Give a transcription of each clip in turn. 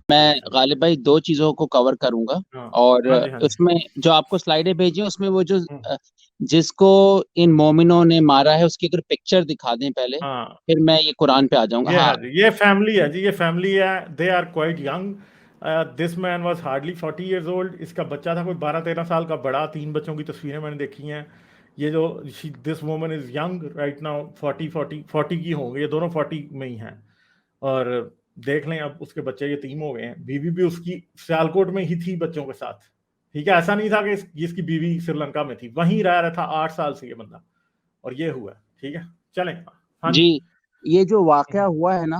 میں غالب بھائی دو چیزوں کو کور کروں گا، ہاں اور ہاں جی ہاں جی اس میں جو آپ کو سلائیڈیں بھیجی ہیں اس میں وہ جو ہوں، جس کو ان مومنوں نے مارا ہے اس کی اگر پکچر دکھا دیں پہلے، ہاں پھر میں یہ قرآن پہ آ جاؤں گا. یہ ہاں ہے جی، یہ فیملی ہے جی، یہ فیملی ہے. They are quite young. This man was hardly 40 years old. اس کا بچہ تھا کوئی 12-13 سال کا، بڑا. 3 بچوں کی تصویریں میں نے دیکھی ہیں. یہ جو this woman is young right now, 40 کی ہوں گے، یہ دونوں 40 میں ہی ہیں. اور دیکھ لیں اب اس کے بچے یتیم ہو گئے ہیں. بیوی بھی اس کی سیالکوٹ میں ہی تھی بچوں کے ساتھ. ٹھیک ہے، ایسا نہیں تھا کہ اس کی بیوی سری لنکا میں تھی، وہیں رہ رہا تھا 8 سال سے یہ بندہ. اور یہ ہوا ہے. ٹھیک ہے، چلیں. ہاں جی. جی، یہ جو واقعہ ہوا ہے نا،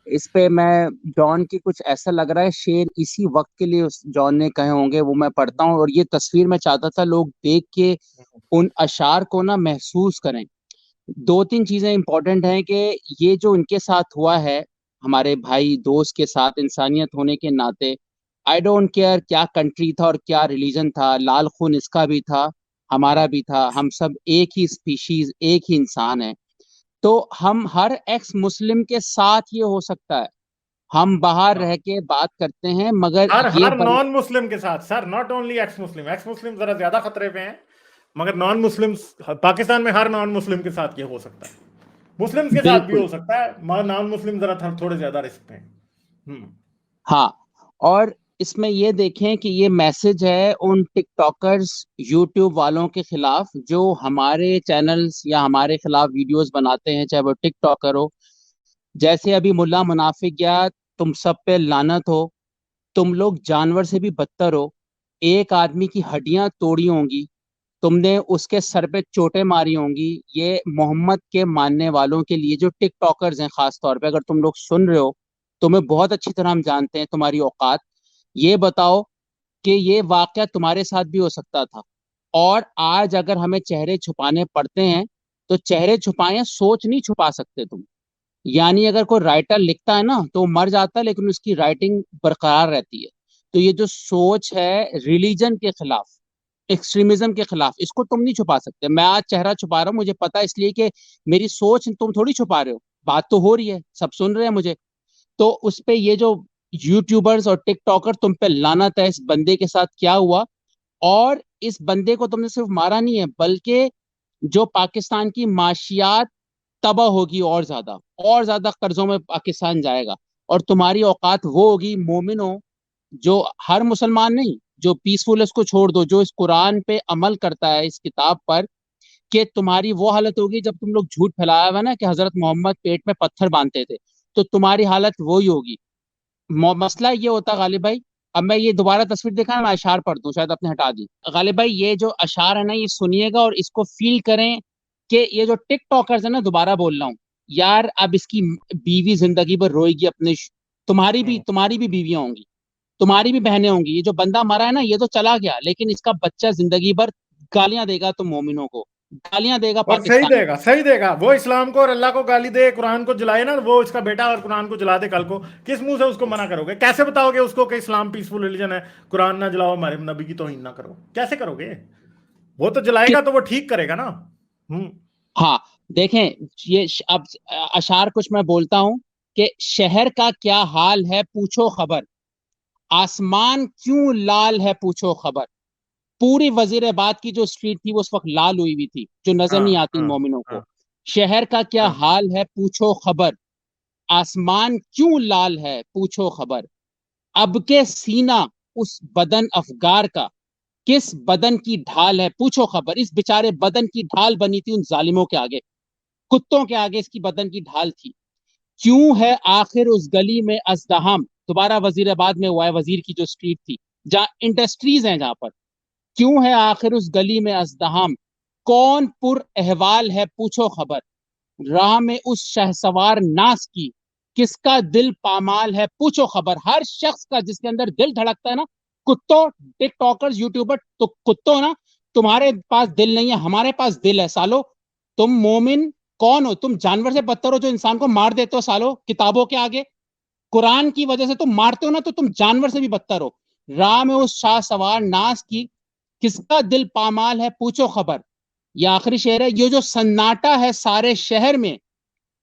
اس پہ میں جان کی کچھ ایسا لگ رہا ہے شعر اسی وقت کے لیے اس جان نے کہے ہوں گے، وہ میں پڑھتا ہوں. اور یہ تصویر میں چاہتا تھا لوگ دیکھ کے ان اشعار کو نا محسوس کریں. 2-3 چیزیں امپورٹنٹ ہیں کہ یہ جو ان کے ساتھ ہوا ہے، ہمارے بھائی دوست کے ساتھ، انسانیت ہونے کے ناطے، آئی ڈونٹ کیئر کیا کنٹری تھا اور کیا ریلیجن تھا، لال خون اس کا بھی تھا، ہمارا بھی تھا، ہم سب ایک ہی اسپیشیز، ایک ہی انسان ہے. تو ہم ہر ایکس مسلم کے ساتھ یہ ہو سکتا ہے. ہم باہر رہ کے بات کرتے ہیں مگر یہ ہر نان مسلم کے ساتھ sir, not only ex Muslim. Ex Muslim ذرا زیادہ خطرے پہ ہیں، مگر نان مسلم پاکستان میں ہر نان مسلم کے ساتھ یہ ہو سکتا ہے. مسلم کے ساتھ بھی بالکل. ہو سکتا ہے، مگر نان مسلم ذرا تھوڑے زیادہ رسک پہ ہیں. ہاں، اور اس میں یہ دیکھیں کہ یہ میسج ہے ان ٹک ٹاکرز، یوٹیوب والوں کے خلاف جو ہمارے چینلز یا ہمارے خلاف ویڈیوز بناتے ہیں، چاہے وہ ٹک ٹاکر ہو. جیسے ابھی ملا منافق گیا، تم سب پہ لعنت ہو، تم لوگ جانور سے بھی بدتر ہو. ایک آدمی کی ہڈیاں توڑی ہوں گی، تم نے اس کے سر پہ چوٹیں ماری ہوں گی. یہ محمد کے ماننے والوں کے لیے جو ٹک ٹاکرز ہیں، خاص طور پہ اگر تم لوگ سن رہے ہو، تمہیں بہت اچھی طرح ہم جانتے ہیں تمہاری اوقات. یہ بتاؤ کہ یہ واقعہ تمہارے ساتھ بھی ہو سکتا تھا. اور آج اگر ہمیں چہرے چھپانے پڑتے ہیں تو چہرے چھپائیں، سوچ نہیں چھپا سکتے تم. یعنی اگر کوئی رائٹر لکھتا ہے نا تو وہ مر جاتا ہے لیکن اس کی رائٹنگ برقرار رہتی ہے. تو یہ جو سوچ ہے ریلیجن کے خلاف، ایکسٹریمزم کے خلاف، اس کو تم نہیں چھپا سکتے. میں آج چہرہ چھپا رہا ہوں، مجھے پتا اس لیے کہ میری سوچ تم تھوڑی چھپا رہے ہو. بات تو ہو رہی ہے، سب سن رہے ہیں مجھے. تو اس پہ یہ جو یوٹیوبرز اور ٹک ٹاکر، تم پہ لعنت ہے. اس بندے کے ساتھ کیا ہوا، اور اس بندے کو تم نے صرف مارا نہیں ہے بلکہ جو پاکستان کی معاشیات تباہ ہوگی، اور زیادہ قرضوں میں پاکستان جائے گا. اور تمہاری اوقات وہ ہوگی مومنوں، جو ہر مسلمان نہیں، جو پیسفل اس کو چھوڑ دو، جو اس قرآن پہ عمل کرتا ہے، اس کتاب پر، کہ تمہاری وہ حالت ہوگی جب تم لوگ جھوٹ پھیلایا ہوا نا کہ حضرت محمد پیٹ میں پتھر باندھتے تھے، تو تمہاری حالت وہی ہوگی. مسئلہ یہ ہوتا غالب بھائی، اب میں یہ دوبارہ تصویر دیکھا، میں اشعار پڑھ دوں، شاید اپنے ہٹا دی. غالب بھائی یہ جو اشعار ہے نا، یہ سنیے گا اور اس کو فیل کریں کہ یہ جو ٹک ٹاکرز ہیں نا، دوبارہ بول رہا ہوں یار، اب اس کی بیوی زندگی بھر روئے گی اپنے تمہاری بھی بیویاں ہوں گی، تمہاری بھی بہنیں ہوں گی. یہ جو بندہ مرا ہے نا، یہ تو چلا گیا، لیکن اس کا بچہ زندگی بھر گالیاں دے گا تم مومنوں کو، گالیاں دے گا اور صحیح پاکستان. دے گا، صحیح دے گا. وہ اسلام کو اور اللہ کو گالی دے، قرآن کو جلائے نا، وہ اس کا بیٹا اور قرآن کو جلا دے کل کو، کس منہ سے اس کو منع کرو گے؟ کیسے بتاؤ گے اس کو کہ اسلام پیسفل ریلیجن ہے، قرآن نہ جلاؤ، ہمارے نبی کی توہین نہ کرو؟ کیسے کرو گے؟ وہ تو جلائے گا تو وہ ٹھیک کرے گا نا. ہاں دیکھیں، یہ اب اشعار کچھ میں بولتا ہوں کہ شہر کا کیا حال ہے پوچھو خبر، آسمان کیوں لال ہے پوچھو خبر. پوری وزیر آباد کی جو اسٹریٹ تھی وہ اس وقت لال ہوئی ہوئی تھی، جو نظر ہاں نہیں آتی ہاں مومنوں ہاں کو. شہر کا کیا ہاں حال ہے پوچھو خبر، آسمان کیوں لال ہے پوچھو خبر. اب کے سینہ اس بدن افگار کا، کس بدن کی ڈھال ہے پوچھو خبر. اس بیچارے بدن کی ڈھال بنی تھی ان ظالموں کے آگے، کتوں کے آگے اس کی بدن کی ڈھال تھی. کیوں ہے آخر اس گلی میں ازدحام، دوبارہ وزیر آباد میں ہوا ہے، وزیر کی جو اسٹریٹ تھی جہاں انڈسٹریز ہیں، جہاں پر کیوں ہے آخر اس گلی میں ازدحام، کون پر احوال ہے پوچھو خبر. راہ میں اس شہسوار ناس کی، کس کا دل پامال ہے پوچھو خبر. ہر شخص کا جس کے اندر دل دھڑکتا ہے نا، کتوں، ٹک ٹاکرز، یوٹیوبر، تو کتوں نا، تمہارے پاس دل نہیں ہے، ہمارے پاس دل ہے سالو. تم مومن کون ہو؟ تم جانور سے بدتر ہو جو انسان کو مار دیتے ہو سالو کتابوں کے آگے. قرآن کی وجہ سے تم مارتے ہو نا، تو تم جانور سے بھی بدتر ہو. راہ میں اس شاہ سوار ناس کی، کس کا دل پامال ہے پوچھو خبر. یہ آخری شعر ہے. یہ جو سناٹا ہے سارے شہر میں،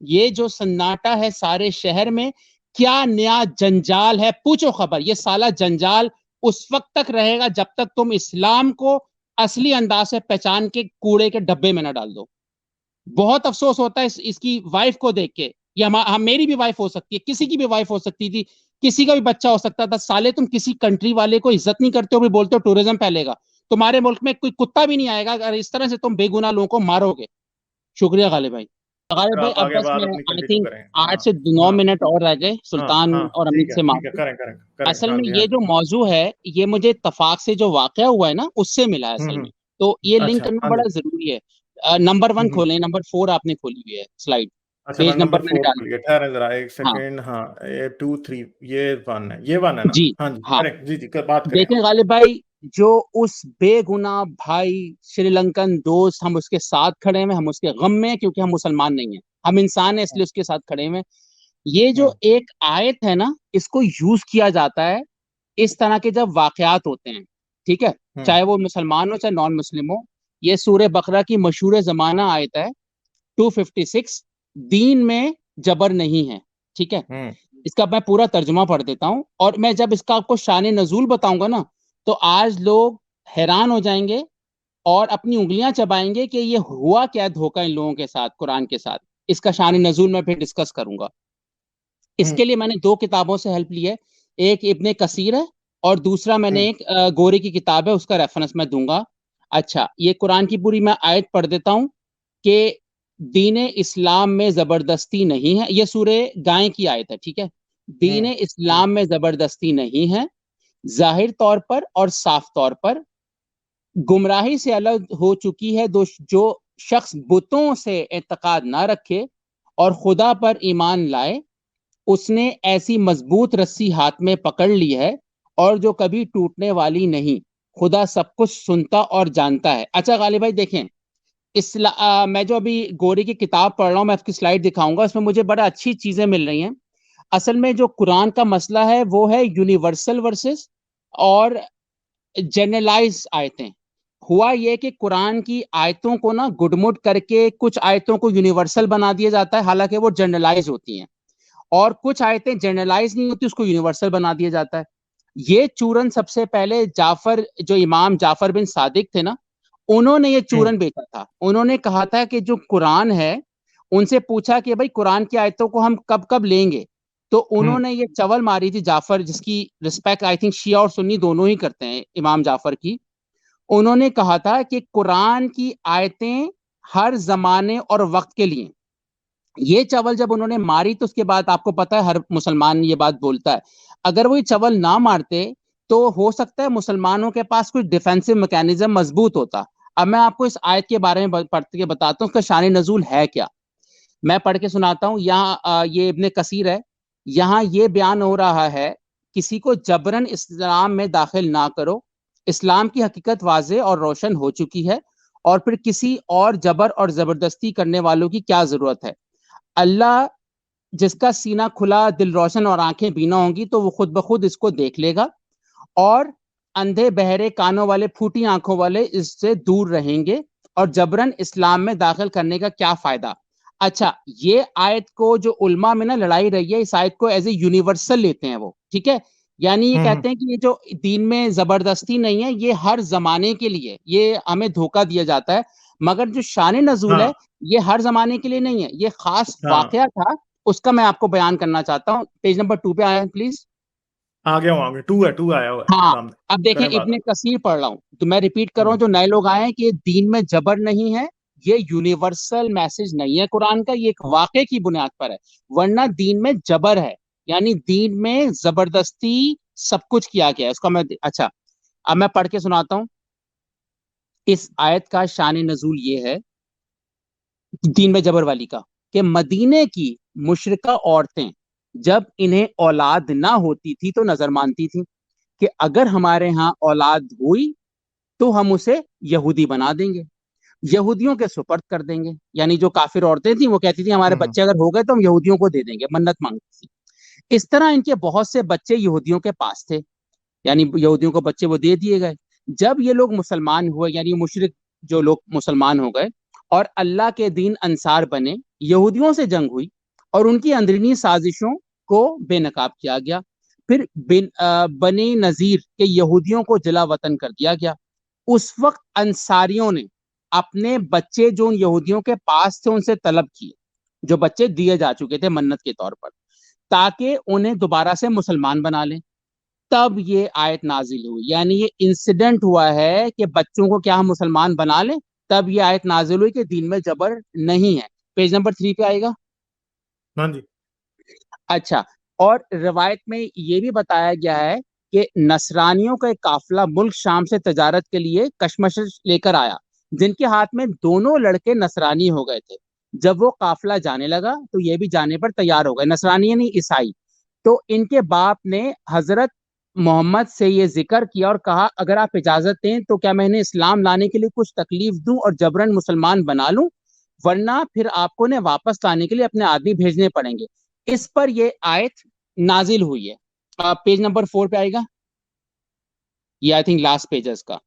یہ جو سناٹا ہے سارے شہر میں، کیا نیا جنجال ہے, پوچھو خبر. یہ سالہ جنجال اس وقت تک رہے گا جب تک تم اسلام کو اصلی انداز سے پہچان کے کوڑے کے ڈبے میں نہ ڈال دو. بہت افسوس ہوتا ہے اس کی وائف کو دیکھ کے. یہ میری بھی وائف ہو سکتی ہے, کسی کی بھی وائف ہو سکتی تھی, کسی کا بھی بچہ ہو سکتا تھا. سالے تم کسی کنٹری والے کو عزت نہیں کرتے ہو, بھی بولتے ہو ٹورزم پھیلے گا. تمہارے ملک میں کوئی کتا بھی نہیں آئے گا اگر اس طرح سے تم بے گناہ لوگوں کو مارو گے. شکریہ غالب بھائی. غالب بھائی آپ اب آگے بس بات میں اپنی آئی کنٹینیو تھنک کریں. 8 سے 9 ہاں منٹ اور رہ گئے, ہاں سلطان ہاں اور ٹھیک امید ہے سے ٹھیک ہے, معافی. کریں اصل ہاں میں جی ہاں یہ جی. جو موضوع ہے یہ مجھے اتفاق سے جو واقعہ ہوا ہے نا اس سے ملا ہے اصل میں, تو یہ لنک اچھا کرنا ہاں جی. بڑا ضروری ہے. نمبر 1 کھولیں, نمبر 4 آپ نے کھولی ہوئی ہے سلائڈ, اچھا میں پیج نمبر نمبر میں نے 4 ڈال کھولیے, ٹھہریں ذرا ایک دیا. ہاں سیکنڈ. ہاں یہ 2 3 یہ 1 ہے, یہ 1 ہے نا. جی ہاں جی ہاں. کریں, جی جی بات کریں دیکھیں آپ. غالب بھائی, جو اس بے گناہ بھائی سری لنکن دوست, ہم اس کے ساتھ کھڑے ہیں, ہم اس کے غم میں, کیونکہ ہم مسلمان نہیں ہیں, ہم انسان ہیں اس لیے اس کے ساتھ کھڑے ہیں. یہ جو ایک آیت ہے نا, اس کو یوز کیا جاتا ہے اس طرح کے جب واقعات ہوتے ہیں, ٹھیک ہے, چاہے وہ مسلمان ہو چاہے نان مسلم ہو. یہ سورہ بقرہ کی مشہور زمانہ آیت ہے 256, دین میں جبر نہیں ہے. ٹھیک ہے, اس کا میں پورا ترجمہ پڑھ دیتا ہوں, اور میں جب اس کا آپ کو شان نزول بتاؤں گا نا تو آج لوگ حیران ہو جائیں گے اور اپنی انگلیاں چبائیں گے کہ یہ ہوا کیا دھوکہ ان لوگوں کے ساتھ قرآن کے ساتھ. اس کا شان نزول میں پھر ڈسکس کروں گا. اس کے لیے میں نے 2 کتابوں سے ہیلپ لی ہے, ایک ابن کثیر ہے اور دوسرا میں نے ایک گورے کی کتاب ہے, اس کا ریفرنس میں دوں گا. اچھا, یہ قرآن کی پوری میں آیت پڑھ دیتا ہوں کہ دین اسلام میں زبردستی نہیں ہے. یہ سورہ گائے کی آیت ہے, ٹھیک ہے. دین اسلام میں زبردستی نہیں ہے, ظاہر طور پر اور صاف طور پر گمراہی سے الگ ہو چکی ہے جو شخص بتوں سے اعتقاد نہ رکھے اور خدا پر ایمان لائے, اس نے ایسی مضبوط رسی ہاتھ میں پکڑ لی ہے اور جو کبھی ٹوٹنے والی نہیں. خدا سب کچھ سنتا اور جانتا ہے. اچھا غالب بھائی دیکھیں, میں جو ابھی گوری کی کتاب پڑھ رہا ہوں, میں آپ کی سلائڈ دکھاؤں گا, اس میں مجھے بڑا اچھی چیزیں مل رہی ہیں. اصل میں جو قرآن کا مسئلہ ہے وہ ہے یونیورسل ورسز اور جنرلائز آیتیں. ہوا یہ کہ قرآن کی آیتوں کو نا گڈ مڈ کر کے کچھ آیتوں کو یونیورسل بنا دیا جاتا ہے, حالانکہ وہ جنرلائز ہوتی ہیں, اور کچھ آیتیں جنرلائز نہیں ہوتی, اس کو یونیورسل بنا دیا جاتا ہے. یہ چورن سب سے پہلے جو امام جعفر بن صادق تھے نا, انہوں نے یہ چورن بیچا تھا. انہوں نے کہا تھا کہ جو قرآن ہے, ان سے پوچھا کہ بھائی قرآن کی آیتوں کو ہم کب کب لیں گے, تو انہوں نے یہ چول ماری تھی جعفر, جس کی رسپیکٹ آئی تھنک شیعہ اور سنی دونوں ہی کرتے ہیں, امام جعفر کی. انہوں نے کہا تھا کہ قرآن کی آیتیں ہر زمانے اور وقت کے لیے. یہ چول جب انہوں نے ماری تو اس کے بعد آپ کو پتا ہے ہر مسلمان یہ بات بولتا ہے, اگر وہ یہ چول نہ مارتے تو ہو سکتا ہے مسلمانوں کے پاس کوئی ڈیفینسو میکینزم مضبوط ہوتا. اب میں آپ کو اس آیت کے بارے میں پڑھ کے بتاتا ہوں اس کا شان نزول ہے کیا. میں پڑھ کے سناتا ہوں. یہاں یہ ابن کثیر ہے, یہاں یہ بیان ہو رہا ہے, کسی کو جبرن اسلام میں داخل نہ کرو, اسلام کی حقیقت واضح اور روشن ہو چکی ہے, اور پھر کسی اور جبر اور زبردستی کرنے والوں کی کیا ضرورت ہے. اللہ جس کا سینہ کھلا, دل روشن اور آنکھیں بینا ہوں گی تو وہ خود بخود اس کو دیکھ لے گا, اور اندھے بہرے کانوں والے پھوٹی آنکھوں والے اس سے دور رہیں گے, اور جبرن اسلام میں داخل کرنے کا کیا فائدہ. اچھا, یہ آیت کو جو علماء میں نا لڑائی رہی ہے, اس آیت کو ایز اے یونیورسل لیتے ہیں وہ, ٹھیک ہے. یعنی یہ کہتے ہیں کہ یہ جو دین میں زبردستی نہیں ہے, یہ ہر زمانے کے لیے, یہ ہمیں دھوکہ دیا جاتا ہے. مگر جو شان نزول ہے یہ ہر زمانے کے لیے نہیں ہے, یہ خاص واقعہ تھا, اس کا میں آپ کو بیان کرنا چاہتا ہوں. پیج نمبر 2 پہ آیا پلیز. آگے ہوں گے 2 آیا ہوا ہے ہاں, سامنے. اب دیکھیں کریں بات ابن آپ. کثیر پڑھ رہا ہوں تو میں ریپیٹ کر رہا ہوں, جو نئے لوگ آئے ہیں, کہ دین میں جبر نہیں ہے, یہ یونیورسل میسج نہیں ہے قرآن کا, یہ ایک واقعے کی بنیاد پر ہے, ورنہ دین میں جبر ہے, یعنی دین میں زبردستی سب کچھ کیا گیا ہے. اس کا میں اچھا اب میں پڑھ کے سناتا ہوں. اس آیت کا شان نزول یہ ہے دین میں جبر والی کا, کہ مدینے کی مشرکہ عورتیں جب انہیں اولاد نہ ہوتی تھی تو نظر مانتی تھی کہ اگر ہمارے ہاں اولاد ہوئی تو ہم اسے یہودی بنا دیں گے, یہودیوں کے سپرد کر دیں گے. یعنی جو کافر عورتیں تھیں وہ کہتی تھیں ہمارے بچے اگر ہو گئے تو ہم یہودیوں کو دے دیں گے, منت مانگتی تھی. اس طرح ان کے بہت سے بچے یہودیوں کے پاس تھے, یعنی یہودیوں کو بچے وہ دے دیے گئے. جب یہ لوگ مسلمان ہوئے, یعنی مشرک جو لوگ مسلمان ہو گئے اور اللہ کے دین انصار بنے, یہودیوں سے جنگ ہوئی اور ان کی اندرونی سازشوں کو بے نقاب کیا گیا. پھر بنی نذیر کے یہودیوں کو جلا وطن کر دیا گیا. اس وقت انصاریوں نے اپنے بچے جو ان یہودیوں کے پاس تھے ان سے طلب کیے, جو بچے دیے جا چکے تھے منت کے طور پر, تاکہ انہیں دوبارہ سے مسلمان بنا لیں. تب یہ آیت نازل ہوئی, یعنی یہ انسیڈنٹ ہوا ہے کہ بچوں کو کیا ہم مسلمان بنا لیں, تب یہ آیت نازل ہوئی کہ دین میں جبر نہیں ہے. پیج نمبر 3 پہ آئے گا. ہاں جی. اچھا, اور روایت میں یہ بھی بتایا گیا ہے کہ نصرانیوں کا ایک قافلہ ملک شام سے تجارت کے لیے کشمش لے کر آیا, جن کے ہاتھ میں دونوں لڑکے نصرانی ہو گئے تھے. جب وہ قافلہ جانے لگا تو یہ بھی جانے پر تیار ہو گئے, نصرانی یعنی عیسائی. تو ان کے باپ نے حضرت محمد سے یہ ذکر کیا اور کہا اگر آپ اجازت دیں تو کیا میں انہیں اسلام لانے کے لیے کچھ تکلیف دوں اور جبرن مسلمان بنا لوں, ورنہ پھر آپ کو انہیں واپس لانے کے لیے اپنے آدمی بھیجنے پڑیں گے. اس پر یہ آیت نازل ہوئی ہے. پیج نمبر 4 پہ آئے گا, یہ آئی تھنک لاسٹ پیجز کا.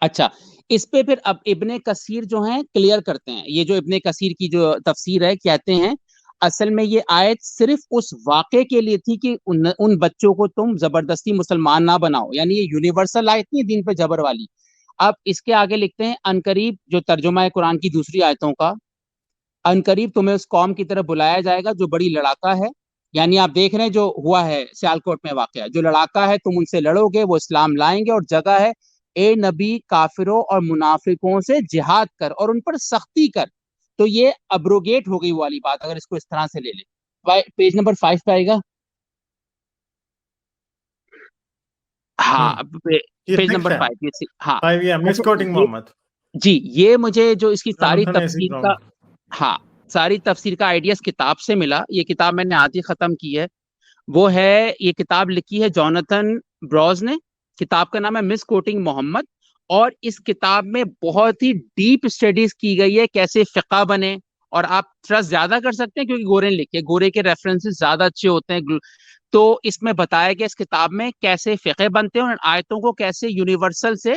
اچھا, اس پہ پھر اب ابن کثیر جو ہیں کلیئر کرتے ہیں. یہ جو ابن کثیر کی جو تفسیر ہے, کہتے ہیں اصل میں یہ آیت صرف اس واقعے کے لیے تھی کہ ان بچوں کو تم زبردستی مسلمان نہ بناؤ, یعنی یہ یونیورسل آیت نہیں دین پہ جبر والی. اب اس کے آگے لکھتے ہیں عنقریب جو ترجمہ ہے قرآن کی دوسری آیتوں کا, عنقریب تمہیں اس قوم کی طرف بلایا جائے گا جو بڑی لڑاکا ہے, یعنی آپ دیکھ رہے ہیں جو ہوا ہے سیالکوٹ میں واقعہ, جو لڑاکا ہے تم ان سے لڑو گے, وہ اسلام لائیں گے, اور جگہ ہے اے نبی کافروں اور منافقوں سے جہاد کر اور ان پر سختی کر. تو یہ ابروگیٹ ہو گئی وہ والی بات اگر اس کو اس طرح سے لے لیں. پیج نمبر 5 پہ آئے گا. ہاں, پیج نمبر 5. ہاں مس کوٹنگ محمد. جی, یہ مجھے جو اس کی ساری جوناتھن تفسیر کا, ہاں ساری تفسیر کا آئیڈیا اس کتاب سے ملا. یہ کتاب میں نے آدھی ختم کی ہے. وہ ہے, یہ کتاب لکھی ہے جوناتھن بروز نے. کتاب کا نام ہے مس کوٹنگ محمد, اور اس کتاب میں بہت ہی ڈیپ اسٹڈیز کی گئی ہے کیسے فقہ بنے, اور آپ ٹرسٹ زیادہ کر سکتے ہیں کیونکہ گورے نے لکھے, گورے کے ریفرنسز زیادہ اچھے ہوتے ہیں. تو اس میں بتایا گیا اس کتاب میں کیسے فقہ بنتے ہیں اور آیتوں کو کیسے یونیورسل سے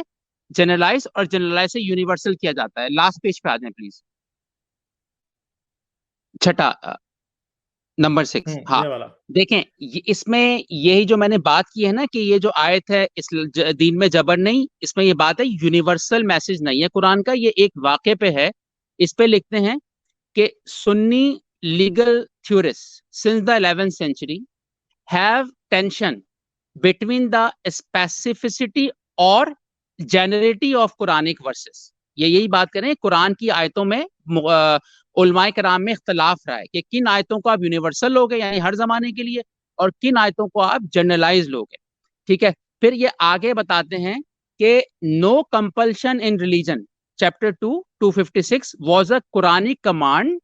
جنرلائز اور جنرلائز سے یونیورسل کیا جاتا ہے. لاسٹ پیج پہ آ جائیں پلیز, چھٹا نمبر 6. ہاں دیکھیں, اس میں یہی جو میں نے بات کی ہے نا کہ یہ جو آیت ہے اس دین میں جبر نہیں, اس میں یہ بات ہے یونیورسل میسج نہیں ہے قرآن کا, یہ ایک واقعے پہ ہے. اس پہ لکھتے ہیں کہ سنی legal theorist since the 11th century have tension between the specificity اور generality of Quranic verses. یہ یہی بات کریں, قرآن کی آیتوں میں علماء کرام میں اختلاف رہا ہے کہ کن آیتوں کو آپ یونیورسل لوگے یعنی ہر زمانے کے لیے, اور کن آیتوں کو آپ جنرلائز لوگے. ٹھیک ہے, پھر یہ آگے بتاتے ہیں کہ no compulsion in religion chapter 2 256 was a Quranic command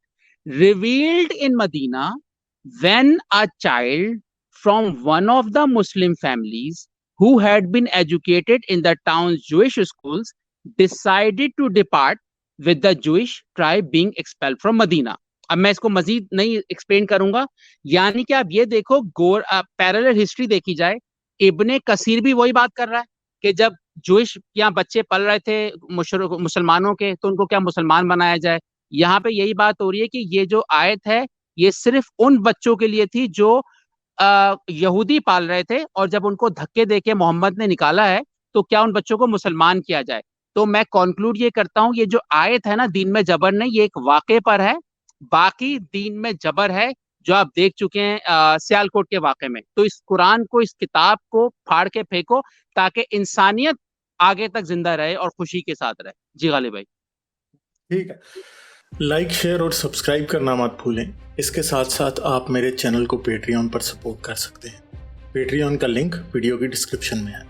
revealed in Medina when a child from one of the Muslim families who had been educated in the town's Jewish schools decided to depart with the Jewish tribe being expelled from Medina. اب میں اس کو مزید نہیں explain کروں گا, یعنی کہ آپ یہ دیکھو پیرلل ہسٹری دیکھی جائے, ابن کثیر بھی وہی بات کر رہا ہے کہ جب جوئش یہاں بچے پل رہے تھے مسلمانوں کے تو ان کو کیا مسلمان بنایا جائے. یہاں پہ یہی بات ہو رہی ہے کہ یہ جو آیت ہے یہ صرف ان بچوں کے لیے تھی جو یہودی پال رہے تھے, اور جب ان کو دھکے دے کے محمد نے نکالا ہے تو کیا ان بچوں کو مسلمان کیا جائے. تو میں کنکلوڈ یہ کرتا ہوں, یہ جو آیت ہے نا دین میں جبر نہیں, یہ ایک واقعے پر ہے, باقی دین میں جبر ہے جو آپ دیکھ چکے ہیں سیالکوٹ کے واقعے میں. تو اس قرآن کو, اس کتاب کو پھاڑ کے پھینکو تاکہ انسانیت آگے تک زندہ رہے اور خوشی کے ساتھ رہے. جی غالب بھائی. ٹھیک ہے, لائک شیئر اور سبسکرائب کرنا مت بھولیں. اس کے ساتھ ساتھ آپ میرے چینل کو پیٹریون پر سپورٹ کر سکتے ہیں. پیٹریون کا لنک ویڈیو کی ڈسکرپشن میں ہے.